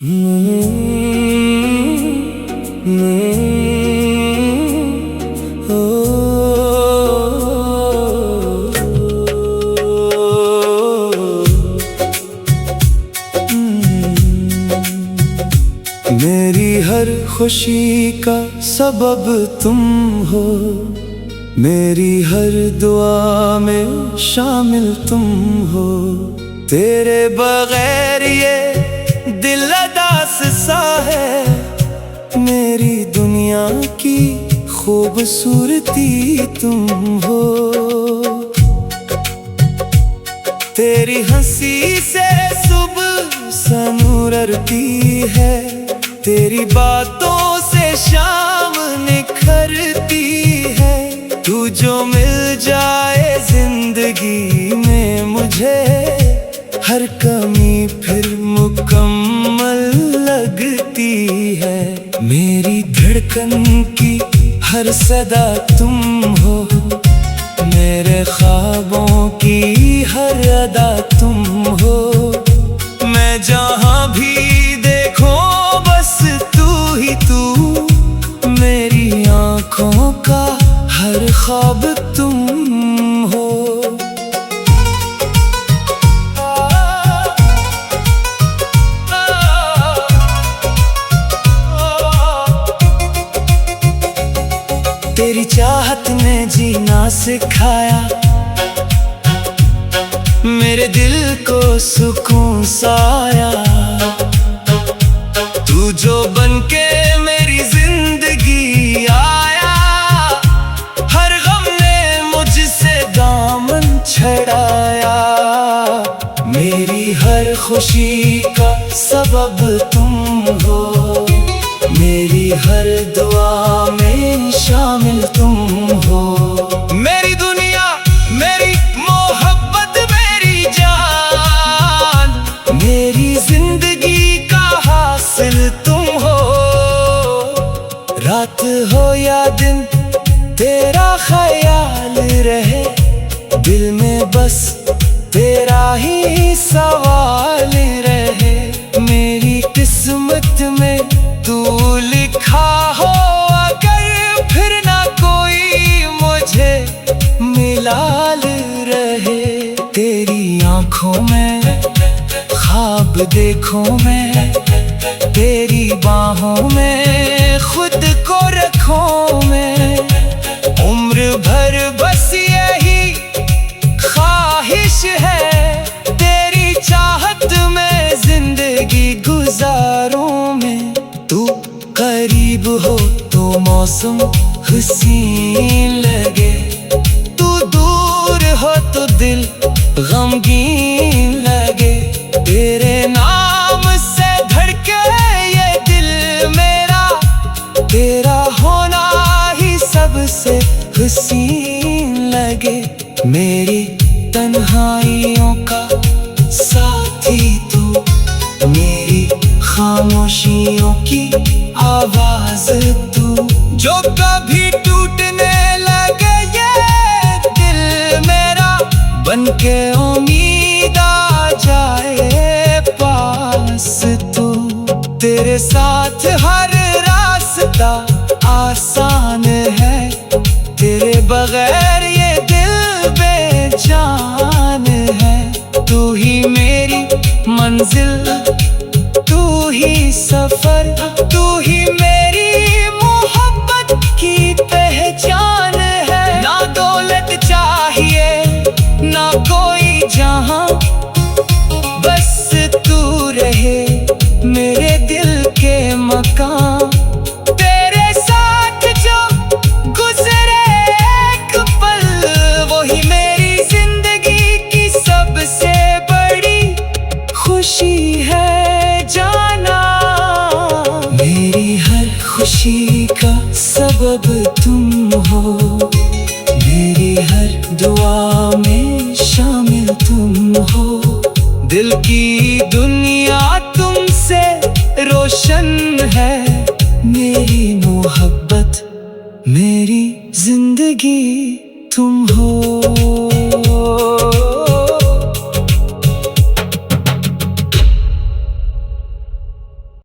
मेरी हर खुशी का सबब तुम हो, मेरी हर दुआ में शामिल तुम हो। तेरे बगैर ये दिल उदास सा है, मेरी दुनिया की खूबसूरती तुम हो। तेरी हंसी से सुबह सनूरती है, तेरी बातों से शाम निखरती है। तू जो मिल जाए जिंदगी में मुझे, हर कमी फिर मुकम्मल लगती है। मेरी धड़कन की हर सदा तुम हो, मेरे ख्वाबों की हर अदा तुम हो। मैं जहाँ भी देखूं बस तू ही तू, मेरी आँखों का हर ख्वाब तुम हो। तेरी चाहत ने जीना सिखाया, मेरे दिल को सुकून साया। तू जो बनके मेरी जिंदगी आया, हर गम ने मुझसे दामन छड़ाया। मेरी हर खुशी का सबब तुम हो, मेरी हर दुआ में शामिल तुम हो। मेरी दुनिया, मेरी मोहब्बत, मेरी जान, मेरी जिंदगी का हासिल तुम हो। रात हो या दिन तेरा ख्याल रहे, दिल में बस तेरा ही सवाल रहे। मेरी किस्मत में तू लिखा हो, अगर फिर ना कोई मुझे मिलाल रहे। तेरी आँखों में ख्वाब देखूं मैं, तेरी बाहों में खुद को रखूं मैं। उम्र भर बस यही ख्वाहिश है, तेरी चाहत में जिंदगी गुजारूं मैं। तू करीब हो तो मौसम हसीन लगे, तू दूर हो तो दिल गमगीन लगे। तेरे नाम से धड़के ये दिल मेरा, तेरा होना ही सबसे हसीन लगे। मेरी तन्हाइयों का साथी तू, मेरी खामोशियों की आवाज तू। जो कभी टूटने लगे ये दिल मेरा, बनके उम्मीद आ जाए पास तू। तेरे साथ हर रास्ता आसान है, तेरे बगैर ये दिल बेजान है। तू ही मेरी मंजिल, तू ही सफर, तू ही मेरी मोहब्बत की पहचान है। ना दौलत चाहिए ना कोई जहां, बस तू रहे मेरे दिल के मकान। तेरे साथ जो गुजरे एक पल, वही मेरी जिंदगी की सबसे बड़ी खुशी है जाना। मेरी हर खुशी का सबब तुम हो, मेरी हर दुआ में शामिल तुम हो। दिल की दुनिया तुमसे रोशन है, मेरी मोहब्बत, मेरी जिंदगी।